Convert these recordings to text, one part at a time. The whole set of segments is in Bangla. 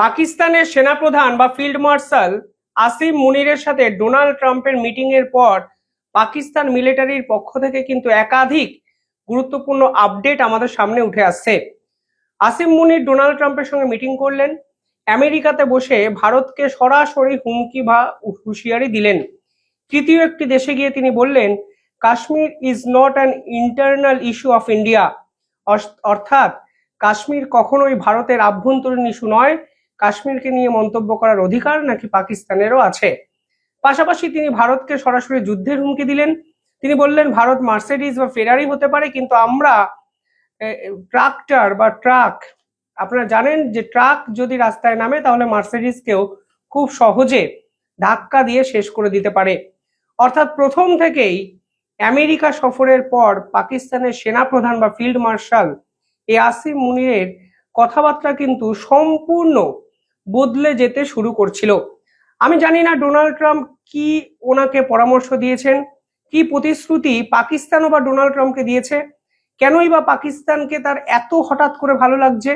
পাকিস্তানের সেনাপ্রধান বা ফিল্ড মার্শাল আসিম মুনিরের সাথে ডোনাল্ড ট্রাম্পের মিটিং এর পর পাকিস্তান মিলিটারির পক্ষ থেকে কিন্তু একাধিক গুরুত্বপূর্ণ আপডেট আমাদের সামনে উঠে আসছে। আসিম মুনির ডোনাল্ড ট্রাম্পের সঙ্গে মিটিং করলেন, আমেরিকাতে বসে ভারতকে সরাসরি হুমকি বা হুঁশিয়ারি দিলেন। তৃতীয় একটি দেশে গিয়ে তিনি বললেন, Kashmir is not an internal issue of India, অর্থাৎ কাশ্মীর কখনোই ভারতের আভ্যন্তরীণ ইস্যু নয়, কাশ্মীরকে নিয়ে মন্তব্য করার অধিকার নাকি পাকিস্তানেরও আছে। পাশাপাশি তিনি ভারতকে সরাসরি যুদ্ধের হুমকি দিলেন। তিনি বললেন, ভারত মার্সিডিজ বা ফেরারি হতে পারে, কিন্তু আমরা ট্রাক্টর বা ট্রাক, আপনারা জানেন যে ট্রাক যদি রাস্তায় নামে তাহলে মার্সিডিজকেও খুব সহজে ধাক্কা দিয়ে শেষ করে দিতে পারে। অর্থাৎ প্রথম থেকেই আমেরিকা সফরের পর পাকিস্তানের সেনাপ্রধান বা ফিল্ড মার্শাল আসিম মুনিরের কথাবার্তা কিন্তু সম্পূর্ণ বদলে যেতে শুরু করছিল। আমি জানি না ডোনাল্ড ট্রাম্প কি ওনাকে পরামর্শ দিয়েছেন, কি প্রতিশ্রুতি পাকিস্তানও বা ডোনাল্ড ট্রাম্পকে দিয়েছে, কেনই বা পাকিস্তানকে তার এত হঠাৎ করে ভালো লাগছে,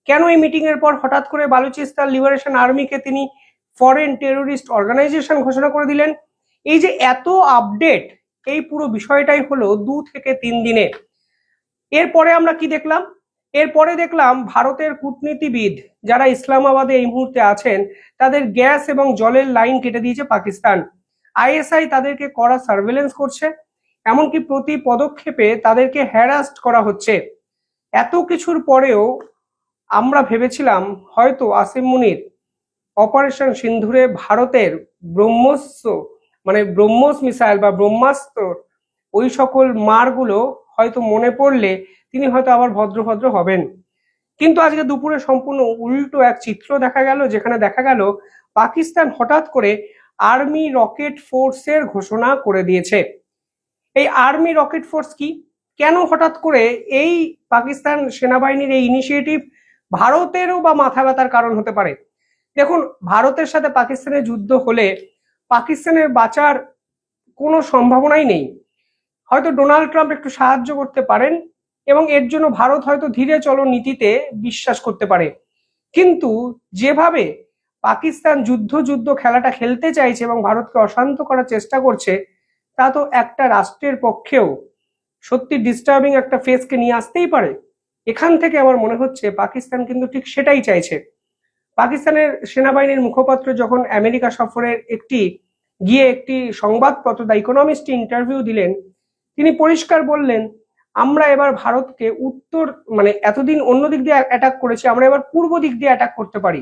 কেন এই মিটিং এর পর হঠাৎ করে বালুচিস্তান লিবারেশন আর্মিকে তিনি ফরেন টেরোরিস্ট অর্গানাইজেশন ঘোষণা করে দিলেন। এই যে এত আপডেট, এই পুরো বিষয়টাই হলো 2 থেকে 3 দিনে। এরপরে আমরা কি দেখলাম? এরপরে দেখলাম ভারতের কূটনীতিবিদ যারা ইসলামাবাদে এই মুহূর্তে আছেন তাদের গ্যাস এবং জলের লাইন কেটে দিয়েছে পাকিস্তান। আইএসআই তাদেরকে কড়া সার্ভেলেন্স করছে, এমনকি প্রতি পদক্ষেপে তাদেরকে হ্যারাস্ট করা হচ্ছে। এত কিছুর পরেও আমরা ভেবেছিলাম হয়তো আসিম মুনির অপারেশন সিন্ধুরে ভারতের ব্রহ্মস্ত্র ব্রহ্মস মিসাইল বা ব্রহ্মাস্ত্র ওই সকল মারগুলো হয়তো মনে পড়লে তিনি হয়তো আবার ভদ্র হবেন। কিন্তু আজকে দুপুরে সম্পূর্ণ উল্টো এক চিত্র দেখা গেল, যেখানে দেখা গেল পাকিস্তান হঠাৎ করে আর্মি রকেট ফোর্সের ঘোষণা করে দিয়েছে। এই আর্মি রকেট ফোর্স কি, কেন হঠাৎ করে এই পাকিস্তান সেনাবাহিনীর এই ইনিশিয়েটিভ ভারতেরও বা মাথা ব্যথার কারণ হতে পারে? দেখুন, ভারতের সাথে পাকিস্তানের যুদ্ধ হলে পাকিস্তানের বাঁচার কোনো সম্ভাবনাই নেই। হয়তো ডোনাল্ড ট্রাম্প একটু সাহায্য করতে পারেন এবং এর জন্য ভারত হয়তো ধীরে চলো নীতিতে বিশ্বাস করতে পারে, কিন্তু যেভাবে পাকিস্তান যুদ্ধ খেলাটা খেলতে চাইছে এবং ভারতকে অশান্ত করার চেষ্টা করছে, তা তো একটা রাষ্ট্রের পক্ষেও সত্যি ডিস্টার্বিং একটা ফেসকে নিয়ে আসতেই পারে। এখান থেকে আমার মনে হচ্ছে পাকিস্তান কিন্তু ঠিক সেটাই চাইছে। পাকিস্তানের সেনাবাহিনীর মুখপাত্র যখন আমেরিকা সফরের একটি সংবাদপত্র দ্য ইকোনমিস্ট ইন্টারভিউ দিলেন, তিনি পরিষ্কার বললেন, আমরা এবার ভারতকে উত্তর এতদিন অন্য দিক দিয়ে অ্যাটাক করেছি, আমরা এবার পূর্ব দিক দিয়ে অ্যাটাক করতে পারি।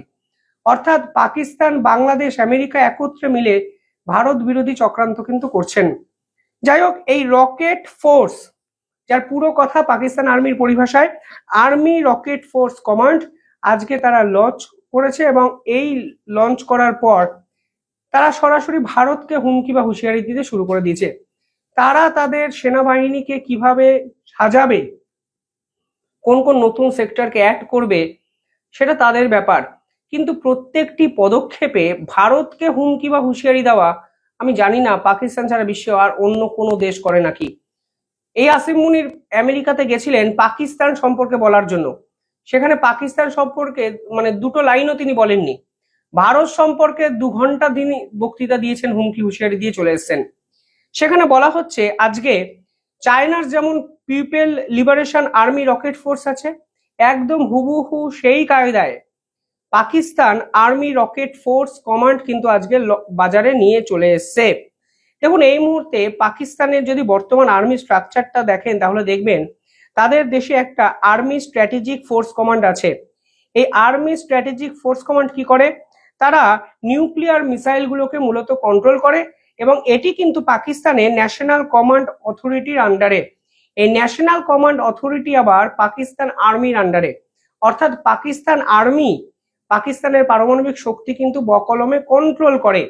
অর্থাৎ পাকিস্তান, বাংলাদেশ, আমেরিকা একত্রে মিলে ভারত বিরোধী চক্রান্ত কিন্তু করছেন। যাই হোক, এই রকেট ফোর্স, যার পুরো কথা পাকিস্তান আর্মির পরিভাষায় আর্মি রকেট ফোর্স কমান্ড, আজকে তারা লঞ্চ করেছে এবং এই লঞ্চ করার পর তারা সরাসরি ভারতকে হুমকি বা হুঁশিয়ারি দিতে শুরু করে দিয়েছে। তারা তাদের সেনাবাহিনীকে কিভাবে সাজাবে, কোন কোন নতুন সেক্টরকে অ্যাড করবে, সেটা তাদের ব্যাপার, কিন্তু প্রত্যেকটি পদক্ষেপে ভারতকে হুমকি বা হুঁশিয়ারি দেওয়া আমি জানি না পাকিস্তান ছাড়া বিশ্বে আর অন্য কোনো দেশ করে নাকি। এই আসিম মুনির আমেরিকাতে গেছিলেন পাকিস্তান সম্পর্কে বলার জন্য, সেখানে পাকিস্তান সম্পর্কে দুটো লাইনও তিনি বলেননি। ভারত সম্পর্কে 2 ঘন্টা তিনি বক্তৃতা দিয়েছেন, হুমকি হুঁশিয়ারি দিয়ে চলে এসেছেন। সেখানে বলা হচ্ছে আজকে চায়নার যেমন people liberation army rocket force আছে, একদম হুবহু সেই কায়দায় Pakistan army rocket force command কিন্তু আজকে বাজারে নিয়ে চলে এসছে। দেখুন, এই মুহূর্তে পাকিস্তানের যদি বর্তমান আর্মি স্ট্রাকচারটা দেখেন তাহলে দেখবেন তাদের দেশে একটা আর্মি স্ট্র্যাটেজিক ফোর্স কমান্ড আছে। এই আর্মি স্ট্র্যাটেজিক ফোর্স কমান্ড কি করে? তারা নিউক্লিয়ার মিসাইলগুলোকে মূলত কন্ট্রোল করে এবং এটি কিন্তু পাকিস্তানের ন্যাশনাল কমান্ড অথরিটির আন্ডারে। এই ন্যাশনাল কমান্ড অথরিটি আবার পাকিস্তান আর্মির আন্ডারে। অর্থাৎ পাকিস্তান আর্মি পাকিস্তানের পারমাণবিক শক্তি কিন্তু বকলমে কন্ট্রোল করে।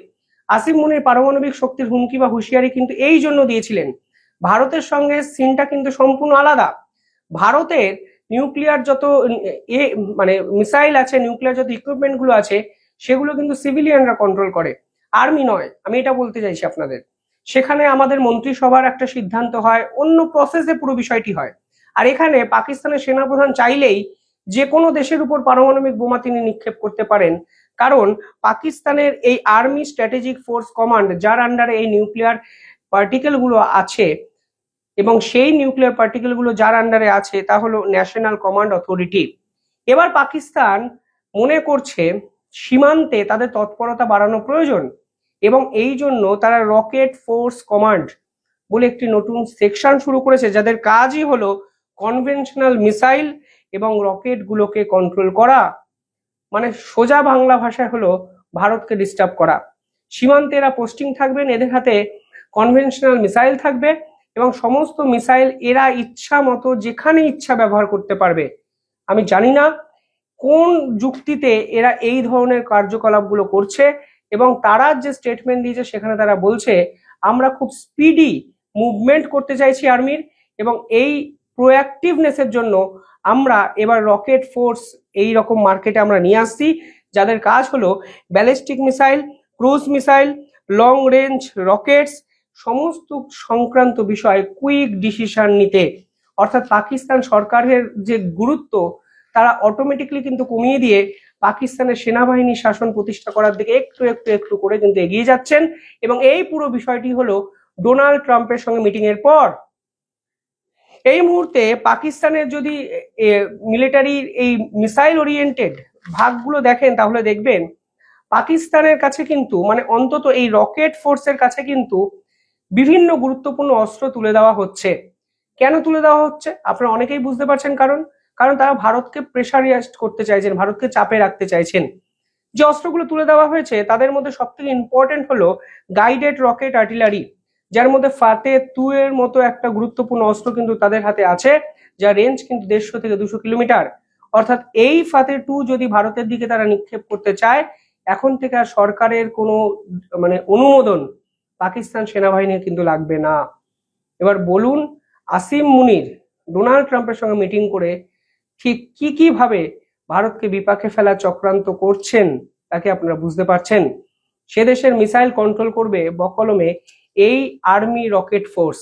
আসিম মুনির পারমাণবিক শক্তির হুমকি বা হুঁশিয়ারি কিন্তু এই জন্য দিয়েছিলেন। ভারতের সঙ্গে সিনটা কিন্তু সম্পূর্ণ আলাদা। ভারতের নিউক্লিয়ার যত মিসাইল আছে, নিউক্লিয়ার যত ইকুইপমেন্ট গুলো আছে, সেগুলো কিন্তু সিভিলিয়ানরা কন্ট্রোল করে, আর্মি নয়। আমি এটা বলতে চাইছি আপনাদের। সেখানে আমাদের মন্ত্রিসভার একটা সিদ্ধান্ত হয়, অন্য প্রসেসে পুরো বিষয়টি হয়। আর এখানে পাকিস্তানের সেনাপ্রধান চাইলেই যে কোনো দেশের উপর পারমাণবিক বোমা তিনি নিক্ষেপ করতে পারেন, কারণ পাকিস্তানের এই আর্মি স্ট্র্যাটেজিক ফোর্স কমান্ড, যার আন্ডারে এই নিউক্লিয়ার পার্টিকেল গুলো আছে, এবং সেই নিউক্লিয়ার পার্টিকেল গুলো যার আন্ডারে আছে তা হলো ন্যাশনাল কমান্ড অথরিটি। এবার পাকিস্তান মনে করছে সীমান্তে তাদের তৎপরতা বাড়ানো প্রয়োজন, এবং এই জন্য তারা রকেট ফোর্স কমান্ড বলে একটি নতুন সেকশন শুরু করেছে, যাদের কাজই হলো কনভেনশনাল মিসাইল এবং রকেট গুলোকে কন্ট্রোল করা। মানে সোজা বাংলা ভাষায় হলো ভারতকে ডিস্টার্ব করা। সীমান্তে এরা পোস্টিং থাকবেন, এদের হাতে কনভেনশনাল মিসাইল থাকবে, এবং সমস্ত মিসাইল এরা ইচ্ছা মতো যেখানে ইচ্ছা ব্যবহার করতে পারবে। আমি জানি না কোন যুক্তিতে এরা এই ধরনের কার্যকলাপগুলো করছে, এবং তারা যে স্টেটমেন্ট দিয়েছে সেখানে তারা বলছে আমরা খুব স্পিডি মুভমেন্ট করতে চাইছি আর্মির, এবং এই প্রোঅ্যাক্টিভনেসের জন্য আমরা এবার রকেট ফোর্স এই রকম মার্কেটে আমরা নিয়ে আসছি, যাদের কাজ হলো ballistic missile, cruise missile, long range rockets, সমস্ত সংক্রান্ত বিষয়ে কুইক ডিসিশন নিতে। অর্থাৎ পাকিস্তান সরকারের যে গুরুত্ব তারা অটোমেটিকলি কিন্তু কমিয়ে দিয়ে পাকিস্তানের সেনাবাহিনী শাসন প্রতিষ্ঠা করার দিকে একটু একটু একটু করে কিন্তু এগিয়ে যাচ্ছেন। এবং এই পুরো বিষয়টি হলো ডোনাল্ড ট্রাম্পের সঙ্গে মিটিং এর পর। এই মুহূর্তে পাকিস্তানের যদি মিলিটারির এই মিসাইল ওরিয়েন্টেড ভাগগুলো দেখেন, তাহলে দেখবেন পাকিস্তানের কাছে কিন্তু মানে অন্তত এই রকেট ফোর্সের কাছে কিন্তু বিভিন্ন গুরুত্বপূর্ণ অস্ত্র তুলে দেওয়া হচ্ছে। কেন তুলে দেওয়া হচ্ছে আপনারা অনেকেই বুঝতে পারছেন, কারণ তারা ভারতকে প্রেশারাইজ করতে চাইছেন, ভারতকে চাপে রাখতে চাইছেন। যে অস্ত্রগুলো তুলে দেওয়া হয়েছে তাদের মধ্যে সব থেকে ইম্পর্টেন্ট হলো গাইডেড রকেট আর্টিলারি, যার মধ্যে ফাতে-2 এর মতো একটা গুরুত্বপূর্ণ অস্ত্র কিন্তু তাদের হাতে আছে, যার রেঞ্জ কিন্তু 150 থেকে 200 কিলোমিটার। অর্থাৎ এই ফাতে-2 যদি ভারতের দিকে তারা নিক্ষেপ করতে চায়, এখন থেকে আর সরকারের কোনো মানে অনুমোদন পাকিস্তান সেনাবাহিনীর কিন্তু লাগবে না। এবার বলুন, আসিম মুনির ডোনাল্ড ট্রাম্পের সঙ্গে মিটিং করে ঠিক কি ভাবে ভারতকে বিপাকে ফেলার চক্রান্ত করছেন তাকে আপনারা বুঝতে পারছেন। সে দেশের মিসাইল কন্ট্রোল করবে বকলমে এই আর্মি রকেট ফোর্স,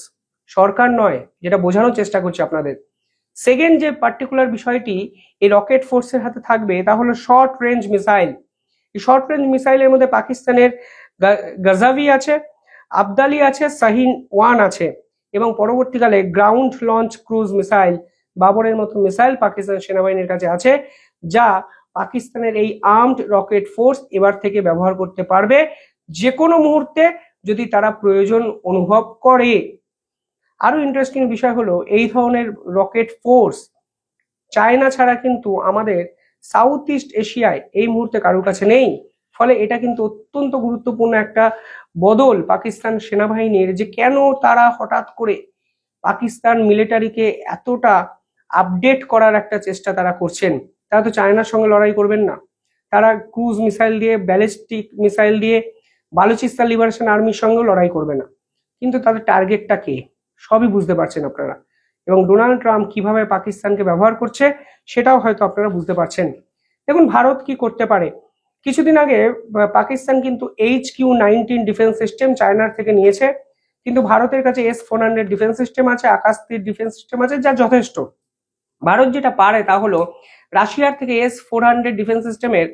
সরকার নয়, যেটা বোঝানোর চেষ্টা করছি আপনাদের। সেকেন্ড যে পার্টিকুলার বিষয়টি এই রকেট ফোর্সের হাতে থাকবে তা হলো শর্ট রেঞ্জ মিসাইল। এই শর্ট রেঞ্জ মিসাইলের মধ্যে পাকিস্তানের গাজাভি আছে, আবদালি আছে, শাহিন-1 আছে, এবং পরবর্তীকালে গ্রাউন্ড লঞ্চ ক্রুজ মিসাইল বাবরের মতো মিসাইল পাকিস্তান সেনাবাহিনীর কাছে আছে, যা পাকিস্তানের এই আর্মড রকেট ফোর্স এবার থেকে ব্যবহার করতে পারবে যে কোনো মুহূর্তে যদি তারা প্রয়োজন অনুভব করে। আরো ইন্টারেস্টিং বিষয় হলো এই ধরনের রকেট ফোর্স চায়না ছাড়া কিন্তু আমাদের সাউথ ইস্ট এশিয়ায় এই মুহূর্তে কারোর কাছে নেই। ফলে এটা কিন্তু অত্যন্ত গুরুত্বপূর্ণ একটা বদল পাকিস্তান সেনাবাহিনীর, যে কেন তারা হঠাৎ করে পাকিস্তান মিলিটারিকে এতটা আপডেট করার একটা চেষ্টা তারা করছেন। তারা তো চায়নার সঙ্গে লড়াই করবেন না, তারা ক্রুজ মিসাইল দিয়ে, ব্যালিস্টিক মিসাইল দিয়ে বালুচিস্তান লিবারেশন আর্মির সঙ্গেও লড়াই করবে না, কিন্তু তাদের টার্গেটটা কে সবই বুঝতে পারছেন আপনারা। এবং ডোনাল্ড ট্রাম্প কিভাবে পাকিস্তানকে ব্যবহার করছে সেটাও হয়তো আপনারা বুঝতে পারছেন। দেখুন ভারত কি করতে পারে। কিছুদিন আগে পাকিস্তান কিন্তু HQ-19 ডিফেন্স সিস্টেম চায়নার থেকে নিয়েছে, কিন্তু ভারতের কাছে S-400 ডিফেন্স সিস্টেম আছে, আকাশ তীর ডিফেন্স সিস্টেম আছে, যা যথেষ্ট। ভারত যেটা পারে তা হলো রাশিয়ার থেকে S-400 ডিফেন্স সিস্টেমের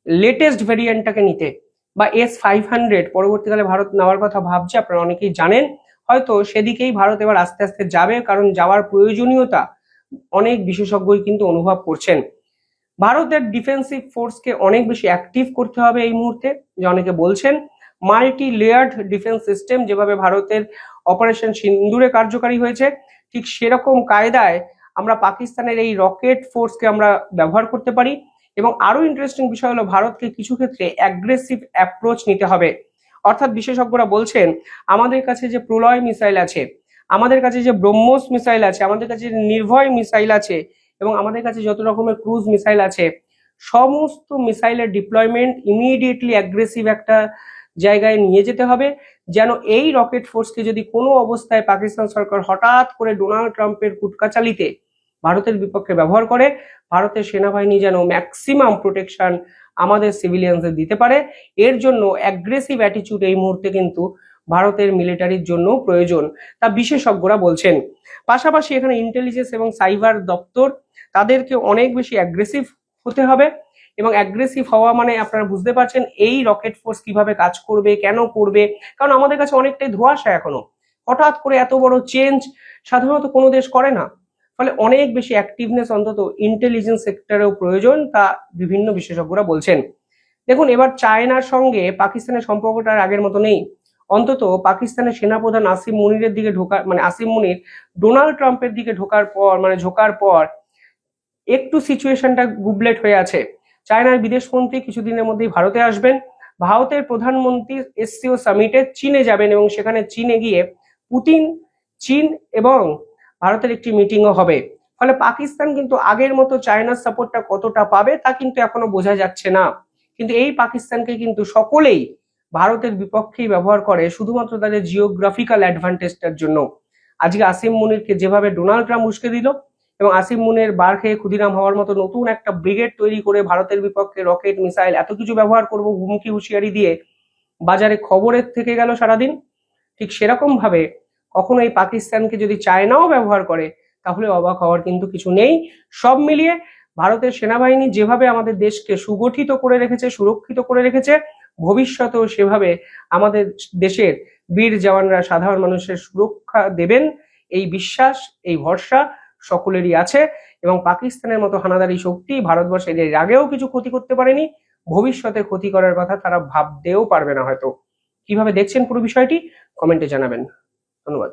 লেটেস্ট ভেরিয়েন্টটাকে নিতে, বা S-500 পরবর্তীকালে ভারত নেওয়ার কথা ভাবছে, আপনারা অনেকেই জানেন। হয়তো সেদিকেই ভারত এবার আস্তে আস্তে যাবে, কারণ যাওয়ার প্রয়োজনীয়তা অনেক বিশেষজ্ঞই কিন্তু অনুভব করছেন। ভারতের ডিফেন্সিভ ফোর্সকে অনেক বেশি অ্যাক্টিভ করতে হবে এই মুহূর্তে, যে অনেকে বলছেন মাল্টি লেয়ার্ড ডিফেন্স সিস্টেম, যেভাবে ভারতের অপারেশন সিন্দুরে কার্যকারী হয়েছে, ঠিক সেরকম কায়দায় আমরা পাকিস্তানের এই রকেট ফোর্সকে আমরা ব্যবহার করতে পারি। এবং আরো ইন্টারেস্টিং বিষয় হলো ভারতকে কিছু ক্ষেত্রে অ্যাগ্রেসিভ অ্যাপ্রোচ নিতে হবে। অর্থাৎ বিশেষজ্ঞরা বলছেন আমাদের কাছে যে প্রলয় মিসাইল আছে, আমাদের কাছে যে ব্রহ্মোস মিসাইল আছে, আমাদের কাছে যে নির্ভয় মিসাইল আছে, এবং আমাদের কাছে যত রকমের ক্রুজ মিসাইল আছে, সমস্ত মিসাইলের ডিপ্লয়মেন্ট ইমিডিয়েটলি অ্যাগ্রেসিভ একটা জায়গায় নিয়ে যেতে হবে, যেন এই রকেট ফোর্সকে যদি কোনো অবস্থায় পাকিস্তান সরকার হঠাৎ করে ডোনাল্ড ট্রাম্পের কুটকাচালিতে ভারতের বিপক্ষে ব্যবহার করে, ভারতের সেনাবাহিনী যেন ম্যাক্সিমাম প্রোটেকশন আমাদের সিভিলিয়ানদের দিতে পারে। এর জন্য অ্যাগ্রেসিভ অ্যাটিটিউড এই মুহূর্তে কিন্তু ভারতের মিলিটারির জন্য প্রয়োজন, তা বিশেষজ্ঞরা বলছেন। পাশাপাশি এখানে ইন্টেলিজেন্স এবং সাইবার দপ্তর তাদেরকে অনেক বেশি অ্যাগ্রেসিভ হতে হবে, এবং অ্যাগ্রেসিভ হওয়া মানে আপনারা বুঝতে পারছেন এই রকেট ফোর্স কিভাবে কাজ করবে, কেন করবে, কারণ আমাদের কাছে অনেকটাই ধোঁয়াশা এখনো। হঠাৎ করে এত বড় চেঞ্জ সাধারণত কোনো দেশ করে না, ফলে অনেক বেশি অ্যাক্টিভনেস অন্তত ইন্টেলিজেন্স সেক্টরেও প্রয়োজন, তা বিভিন্ন বিশেষজ্ঞরা বলছেন। দেখুন, এবার চায়নার সঙ্গে পাকিস্তানের সম্পর্কটা আর আগের মতো নেই। অন্তত পাকিস্তানের সেনাপ্রধান আসিম মুনিরের দিকে আসিম মুনির ডোনাল্ড ট্রাম্পের দিকে ঝোঁকার পর একটু সিচুয়েশনটা গুবলেট হয়ে আছে। চায়নার বিদেশমন্ত্রী কিছুদিনের মধ্যেই ভারতে আসবেন, ভারতের প্রধানমন্ত্রী এসসিও সামিটে চীনে যাবেন, এবং সেখানে চীনে গিয়ে পুতিন, চীন এবং ভারতের একটি মিটিংও হবে। ফলে পাকিস্তান কিন্তু আগের মতো চায়নার সাপোর্টটা কতটা পাবে তা কিন্তু এখনো বোঝা যাচ্ছে না। কিন্তু এই পাকিস্তানকে কিন্তু সকলেই ভারতের বিপক্ষেই ব্যবহার করে শুধুমাত্র তাদের জিওগ্রাফিক্যাল অ্যাডভান্টেজটার জন্য। আজকে আসিম মুনিরকে যেভাবে ডোনাল্ড ট্রাম্প উস্কে দিল, এবং আসিম মুনির বার খেয়ে ক্ষুদিরাম হওয়ার মতো নতুন একটা ব্রিগেড তৈরি করে ভারতের বিপক্ষে রকেট, মিসাইল এত কিছু ব্যবহার করব হুমকি হুঁশিয়ারি দিয়ে বাজারে খবরের থেকে গেল সারাদিন, ঠিক সেরকম ভাবে কখনো এই পাকিস্তানকে যদি চায়নাও ব্যবহার করে তাহলে অবাক হওয়ার কিন্তু কিছু নেই। সব মিলিয়ে ভারতের সেনাবাহিনী যেভাবে আমাদের দেশকে সুগঠিত করে রেখেছে, সুরক্ষিত করে রেখেছে, ভবিষ্যতেও সেভাবে আমাদের দেশের বীর জওয়ানরা সাধারণ মানুষের সুরক্ষা দেবেন, এই বিশ্বাস, এই ভরসা সকলেরই আছে। এবং পাকিস্তানের মতো হানাদারি শক্তি ভারতবর্ষের এর আগেও কিছু ক্ষতি করতে পারেনি, ভবিষ্যতে ক্ষতি করার কথা তারা ভাবতেও পারবে না হয়তো। কিভাবে দেখছেন পুরো বিষয়টি কমেন্টে জানাবেন। ধন্যবাদ।